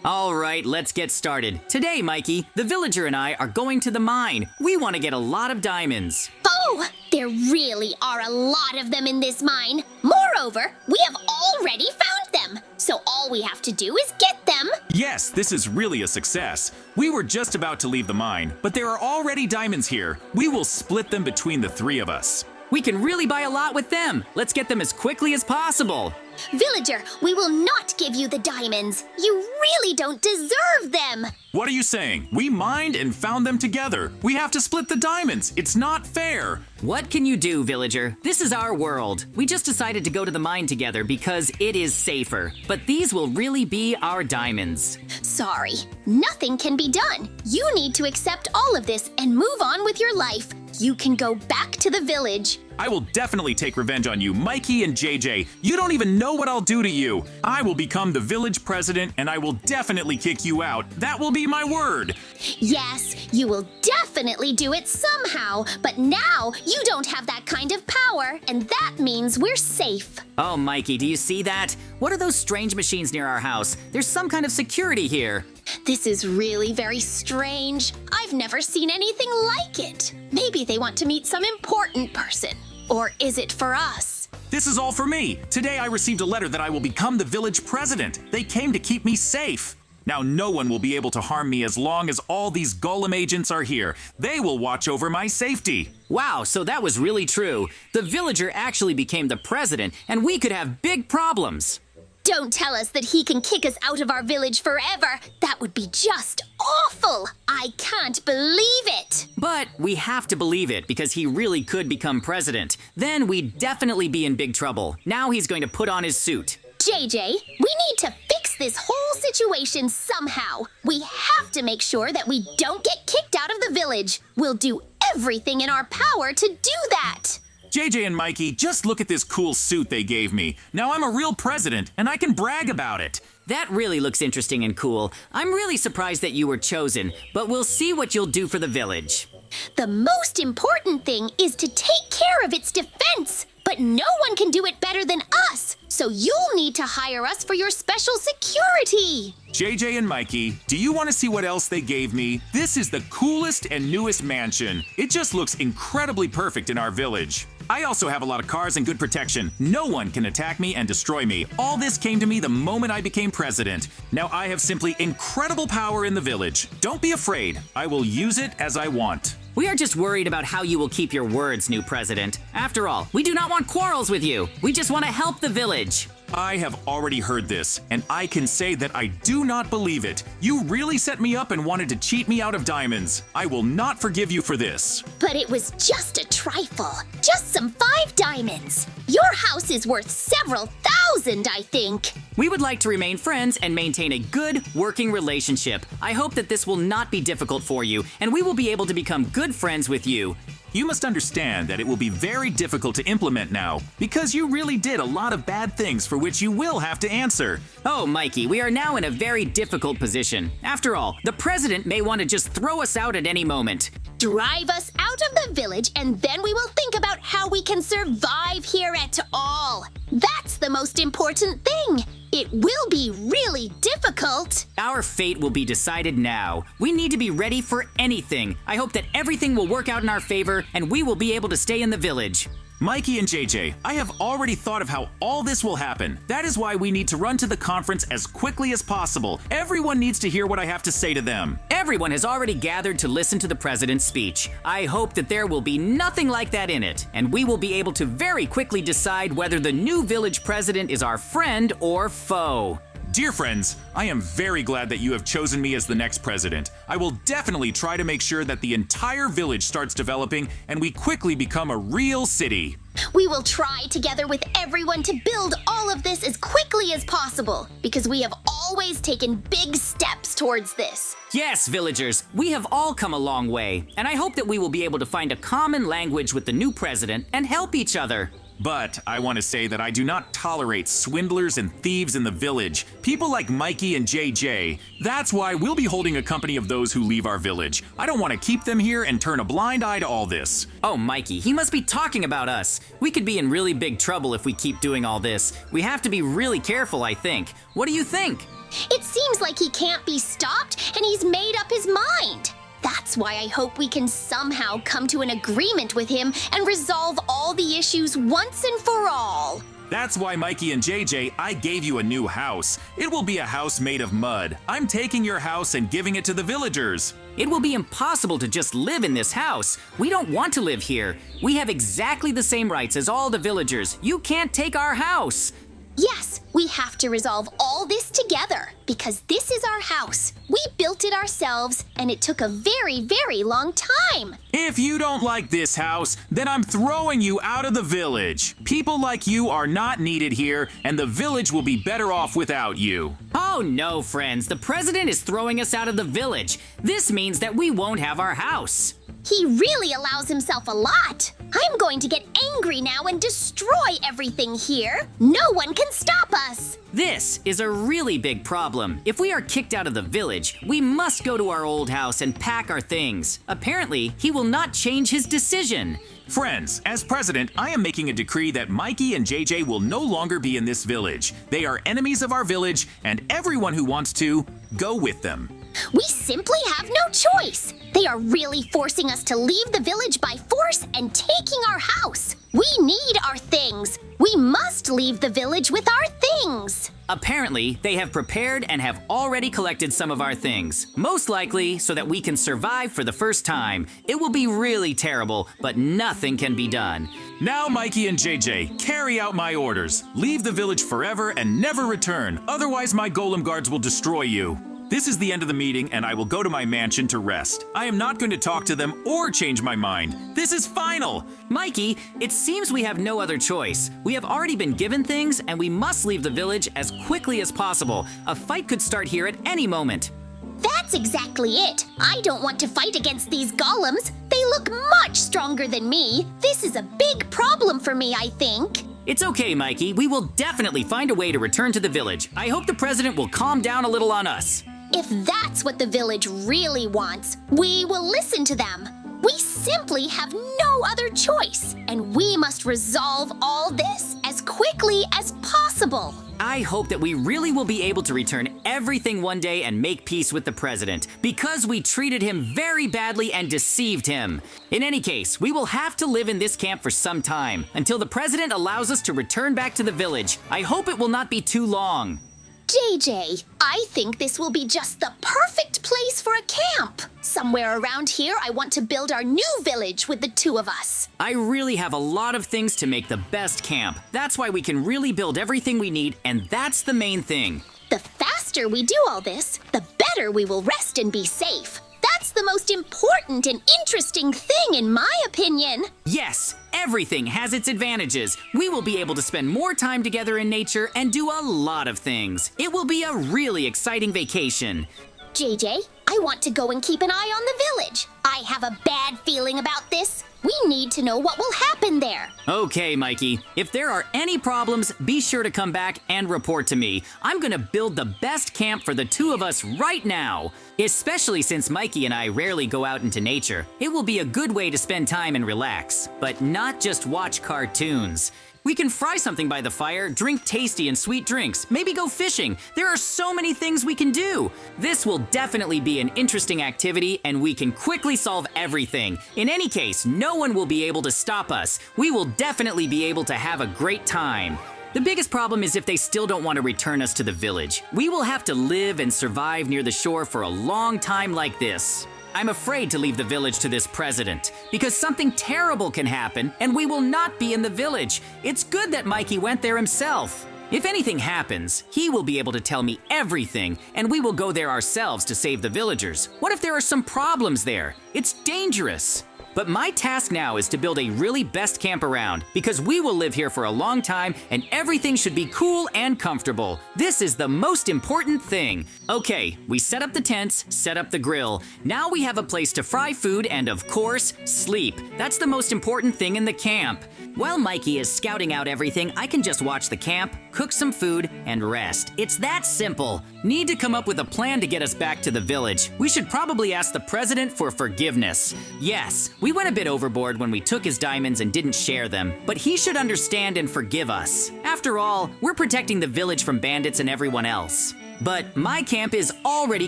All right, let's get started. Today, Mikey, the villager and I are going to the mine. We want to get a lot of diamonds. Oh, there really are a lot of them in this mine. Moreover, we have already found them. So all we have to do is get them. Yes, this is really a success. We were just about to leave the mine, but there are already diamonds here. We will split them between the three of us. We can really buy a lot with them. Let's get them as quickly as possible. Villager, we will not give you the diamonds. You really don't deserve them. What are you saying? We mined and found them together. We have to split the diamonds. It's not fair. What can you do, villager? This is our world. We just decided to go to the mine together because it is safer. But these will really be our diamonds. Sorry, nothing can be done. You need to accept all of this and move on with your life. You can go back to the village. I will definitely take revenge on you, Mikey and JJ. You don't even know what I'll do to you. I will become the village president and I will definitely kick you out. That will be my word. Yes, you will definitely do it somehow, but now you don't have that kind of power, and that means we're safe. Oh, Mikey, do you see that? What are those strange machines near our house? There's some kind of security here. This is really very strange. I've never seen anything like it. Maybe they want to meet some important person. Or is it for us? This is all for me. Today I received a letter that I will become the village president. They came to keep me safe. Now no one will be able to harm me as long as all these golem agents are here. They will watch over my safety. Wow, so that was really true. The villager actually became the president, and we could have big problems. Don't tell us that he can kick us out of our village forever. That would be just awful. I can't believe it. But we have to believe it because he really could become president. Then we'd definitely be in big trouble. Now he's going to put on his suit. JJ, we need to fix this whole situation somehow. We have to make sure that we don't get kicked out of the village. We'll do everything in our power to do that. JJ and Mikey, just look at this cool suit they gave me. Now I'm a real president, and I can brag about it. That really looks interesting and cool. I'm really surprised that you were chosen, but we'll see what you'll do for the village. The most important thing is to take care of its defense. But no one can do it better than us, so you'll need to hire us for your special security. JJ and Mikey, do you want to see what else they gave me? This is the coolest and newest mansion. It just looks incredibly perfect in our village. I also have a lot of cars and good protection. No one can attack me and destroy me. All this came to me the moment I became president. Now I have simply incredible power in the village. Don't be afraid. I will use it as I want. We are just worried about how you will keep your words, new president. After all, we do not want quarrels with you. We just want to help the village. I have already heard this, and I can say that I do not believe it. You really set me up and wanted to cheat me out of diamonds. I will not forgive you for this. But it was just a trifle. Just some 5 diamonds. Your house is worth several thousand, I think. We would like to remain friends and maintain a good, working relationship. I hope that this will not be difficult for you, and we will be able to become good friends with you. You must understand that it will be very difficult to implement now, because you really did a lot of bad things for which you will have to answer. Oh, Mikey, we are now in a very difficult position. After all, the president may want to just throw us out at any moment. Drive us out of the village, and then we will think about how we can survive here at all. That's the most important thing. It will be really difficult. Our fate will be decided now. We need to be ready for anything. I hope that everything will work out in our favor and we will be able to stay in the village. Mikey and JJ, I have already thought of how all this will happen. That is why we need to run to the conference as quickly as possible. Everyone needs to hear what I have to say to them. Everyone has already gathered to listen to the president's speech. I hope that there will be nothing like that in it, and we will be able to very quickly decide whether the new village president is our friend or foe. Dear friends, I am very glad that you have chosen me as the next president. I will definitely try to make sure that the entire village starts developing and we quickly become a real city. We will try together with everyone to build all of this as quickly as possible, because we have always taken big steps towards this. Yes, villagers, we have all come a long way, and I hope that we will be able to find a common language with the new president and help each other. But I want to say that I do not tolerate swindlers and thieves in the village. People like Mikey and JJ. That's why we'll be holding a company of those who leave our village. I don't want to keep them here and turn a blind eye to all this. Oh, Mikey, he must be talking about us. We could be in really big trouble if we keep doing all this. We have to be really careful, I think. What do you think? It seems like he can't be stopped and he's made up his mind. That's why I hope we can somehow come to an agreement with him and resolve all the issues once and for all. That's why, Mikey and JJ, I gave you a new house. It will be a house made of mud. I'm taking your house and giving it to the villagers. It will be impossible to just live in this house. We don't want to live here. We have exactly the same rights as all the villagers. You can't take our house. Yes, we have to resolve all this together because this is our house. We built it ourselves and it took a very, very long time. If you don't like this house, then I'm throwing you out of the village. People like you are not needed here, and the village will be better off without you. Oh no, friends, the president is throwing us out of the village. This means that we won't have our house. He really allows himself a lot. I'm going to get angry now and destroy everything here. No one can stop us. This is a really big problem. If we are kicked out of the village, we must go to our old house and pack our things. Apparently, he will not change his decision. Friends, as president, I am making a decree that Mikey and JJ will no longer be in this village. They are enemies of our village, and everyone who wants to, go with them. We simply have no choice. They are really forcing us to leave the village by force and taking our house. We need our things. We must leave the village with our things. Apparently, they have prepared and have already collected some of our things. Most likely so that we can survive for the first time. It will be really terrible, but nothing can be done. Now, Mikey and JJ, carry out my orders. Leave the village forever and never return. Otherwise, my golem guards will destroy you. This is the end of the meeting, and I will go to my mansion to rest. I am not going to talk to them or change my mind. This is final! Mikey, it seems we have no other choice. We have already been given things, and we must leave the village as quickly as possible. A fight could start here at any moment. That's exactly it. I don't want to fight against these golems. They look much stronger than me. This is a big problem for me, I think. It's okay, Mikey. We will definitely find a way to return to the village. I hope the president will calm down a little on us. If that's what the village really wants, we will listen to them. We simply have no other choice, and we must resolve all this as quickly as possible. I hope that we really will be able to return everything one day and make peace with the president, because we treated him very badly and deceived him. In any case, we will have to live in this camp for some time, until the president allows us to return back to the village. I hope it will not be too long. JJ, I think this will be just the perfect place for a camp. Somewhere around here, I want to build our new village with the two of us. I really have a lot of things to make the best camp. That's why we can really build everything we need, and that's the main thing. The faster we do all this, the better we will rest and be safe. That's the most important and interesting thing, in my opinion. Yes, everything has its advantages. We will be able to spend more time together in nature and do a lot of things. It will be a really exciting vacation. JJ, I want to go and keep an eye on the village. I have a bad feeling about this. We need to know what will happen there. Okay, Mikey. If there are any problems, be sure to come back and report to me. I'm gonna build the best camp for the two of us right now. Especially since Mikey and I rarely go out into nature. It will be a good way to spend time and relax, but not just watch cartoons. We can fry something by the fire, drink tasty and sweet drinks, maybe go fishing. There are so many things we can do. This will definitely be an interesting activity, and we can quickly solve everything. In any case, no one will be able to stop us. We will definitely be able to have a great time. The biggest problem is if they still don't want to return us to the village. We will have to live and survive near the shore for a long time like this. I'm afraid to leave the village to this president, because something terrible can happen and we will not be in the village. It's good that Mikey went there himself. If anything happens, he will be able to tell me everything, and we will go there ourselves to save the villagers. What if there are some problems there? It's dangerous. But my task now is to build a really best camp around, because we will live here for a long time and everything should be cool and comfortable. This is the most important thing. Okay, we set up the tents, set up the grill. Now we have a place to fry food and, of course, sleep. That's the most important thing in the camp. While Mikey is scouting out everything, I can just watch the camp, cook some food, and rest. It's that simple. Need to come up with a plan to get us back to the village. We should probably ask the president for forgiveness. Yes, we went a bit overboard when we took his diamonds and didn't share them, but he should understand and forgive us. After all, we're protecting the village from bandits and everyone else. But my camp is already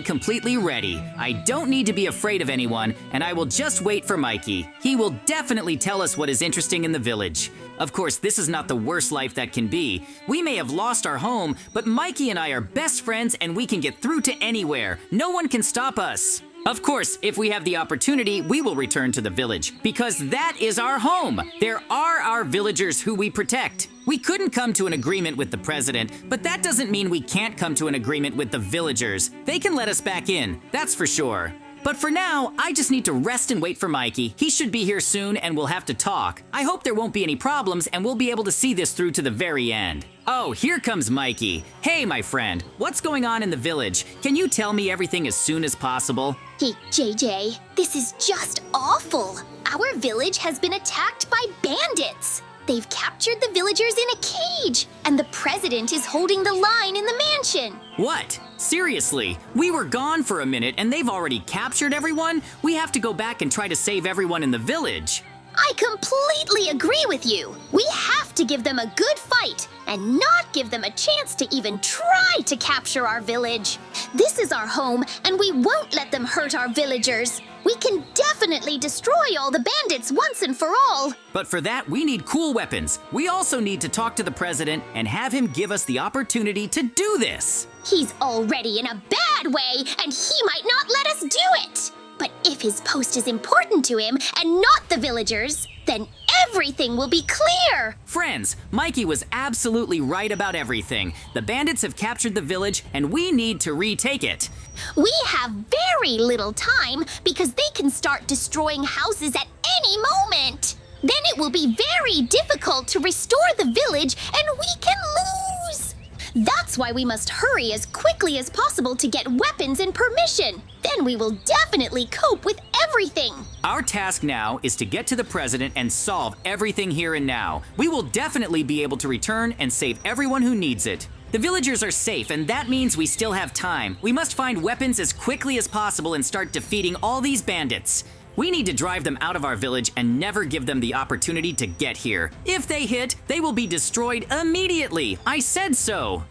completely ready. I don't need to be afraid of anyone, and I will just wait for Mikey. He will definitely tell us what is interesting in the village. Of course, this is not the worst life that can be. We may have lost our home, but Mikey and I are best friends and we can get through to anywhere. No one can stop us. Of course, if we have the opportunity, we will return to the village, because that is our home. There are our villagers who we protect. We couldn't come to an agreement with the president, but that doesn't mean we can't come to an agreement with the villagers. They can let us back in, that's for sure. But for now, I just need to rest and wait for Mikey. He should be here soon and we'll have to talk. I hope there won't be any problems and we'll be able to see this through to the very end. Oh, here comes Mikey. Hey, my friend, what's going on in the village? Can you tell me everything as soon as possible? Hey, JJ, this is just awful. Our village has been attacked by bandits. They've captured the villagers in a cage, and the president is holding the line in the mansion. What? Seriously? We were gone for a minute and they've already captured everyone? We have to go back and try to save everyone in the village. I completely agree with you. We have to give them a good fight and not give them a chance to even try to capture our village. This is our home, and we won't let them hurt our villagers. We can definitely destroy all the bandits once and for all. But for that, we need cool weapons. We also need to talk to the president and have him give us the opportunity to do this. He's already in a bad way, and he might not let us do it. But if his post is important to him and not the villagers, then everything will be clear. Friends, Mikey was absolutely right about everything. The bandits have captured the village and we need to retake it. We have very little time because they can start destroying houses at any moment. Then it will be very difficult to restore the village and we can lose. That's why we must hurry as quickly as possible to get weapons and permission. Then we will definitely cope with everything. Our task now is to get to the president and solve everything here and now. We will definitely be able to return and save everyone who needs it. The villagers are safe, and that means we still have time. We must find weapons as quickly as possible and start defeating all these bandits. We need to drive them out of our village and never give them the opportunity to get here. If they hit, they will be destroyed immediately. I said so.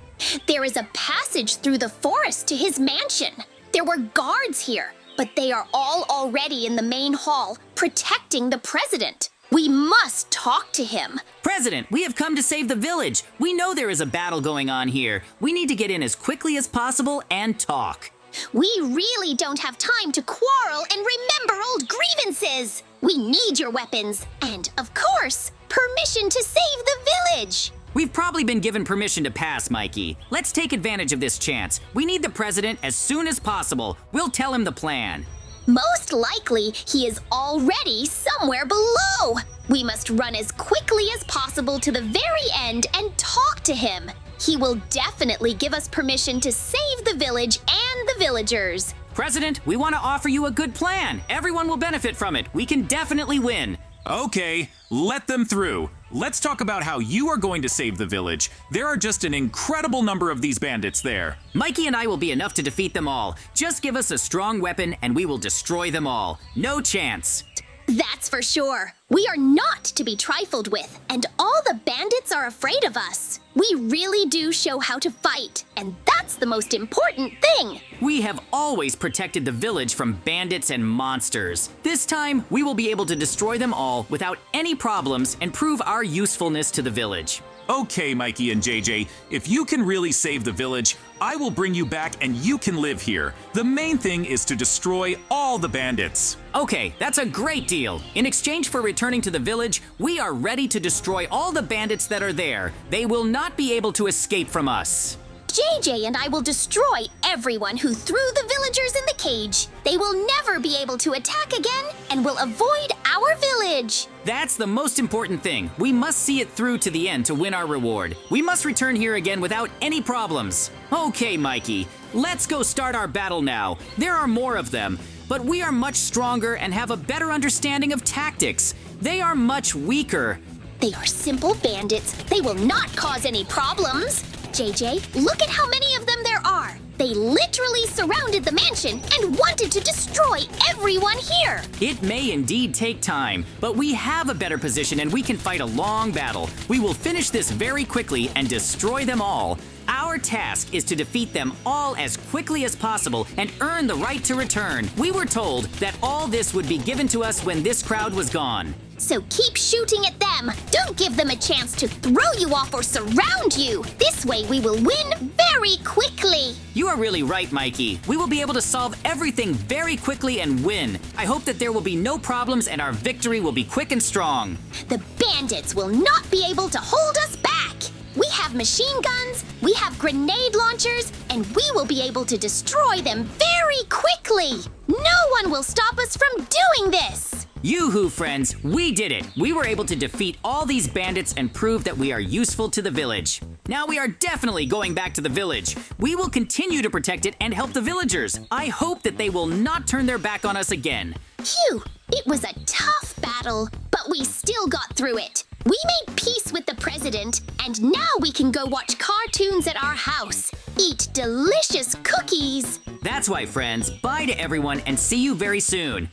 There is a passage through the forest to his mansion. There were guards here, but they are all already in the main hall, protecting the president. We must talk to him. President, we have come to save the village. We know there is a battle going on here. We need to get in as quickly as possible and talk. We really don't have time to quarrel and remember old grievances. We need your weapons and, of course, permission to save the village. We've probably been given permission to pass, Mikey. Let's take advantage of this chance. We need the president as soon as possible. We'll tell him the plan. Most likely, he is already somewhere below. We must run as quickly as possible to the very end and talk to him. He will definitely give us permission to save the village and the villagers. President, we want to offer you a good plan. Everyone will benefit from it. We can definitely win. Okay, let them through. Let's talk about how you are going to save the village. There are just an incredible number of these bandits there. Mikey and I will be enough to defeat them all. Just give us a strong weapon and we will destroy them all. No chance. That's for sure. We are not to be trifled with, and all the bandits are afraid of us. We really do show how to fight, and that's the most important thing. We have always protected the village from bandits and monsters. This time, we will be able to destroy them all without any problems and prove our usefulness to the village. Okay, Mikey and JJ, if you can really save the village, I will bring you back and you can live here. The main thing is to destroy all the bandits. Okay, that's a great deal. In exchange for returning to the village, we are ready to destroy all the bandits that are there. They will not be able to escape from us. JJ and I will destroy everyone who threw the villagers in the cage. They will never be able to attack again and will avoid our village. That's the most important thing. We must see it through to the end to win our reward. We must return here again without any problems. Okay, Mikey, let's go start our battle now. There are more of them, but we are much stronger and have a better understanding of tactics. They are much weaker. They are simple bandits. They will not cause any problems. JJ, look at how many of them there are. They literally surrounded the mansion and wanted to destroy everyone here. It may indeed take time, but we have a better position and we can fight a long battle. We will finish this very quickly and destroy them all. Our task is to defeat them all as quickly as possible and earn the right to return. We were told that all this would be given to us when this crowd was gone. So keep shooting at them. Don't give them a chance to throw you off or surround you. This way we will win very quickly. You are really right, Mikey. We will be able to solve everything very quickly and win. I hope that there will be no problems and our victory will be quick and strong. The bandits will not be able to hold us back. We have machine guns, we have grenade launchers, and we will be able to destroy them very quickly. No one will stop us from doing this. Yoo-hoo, friends, we did it! We were able to defeat all these bandits and prove that we are useful to the village. Now we are definitely going back to the village. We will continue to protect it and help the villagers. I hope that they will not turn their back on us again. Phew, it was a tough battle, but we still got through it. We made peace with the president, and now we can go watch cartoons at our house, eat delicious cookies. That's why, friends, bye to everyone and see you very soon.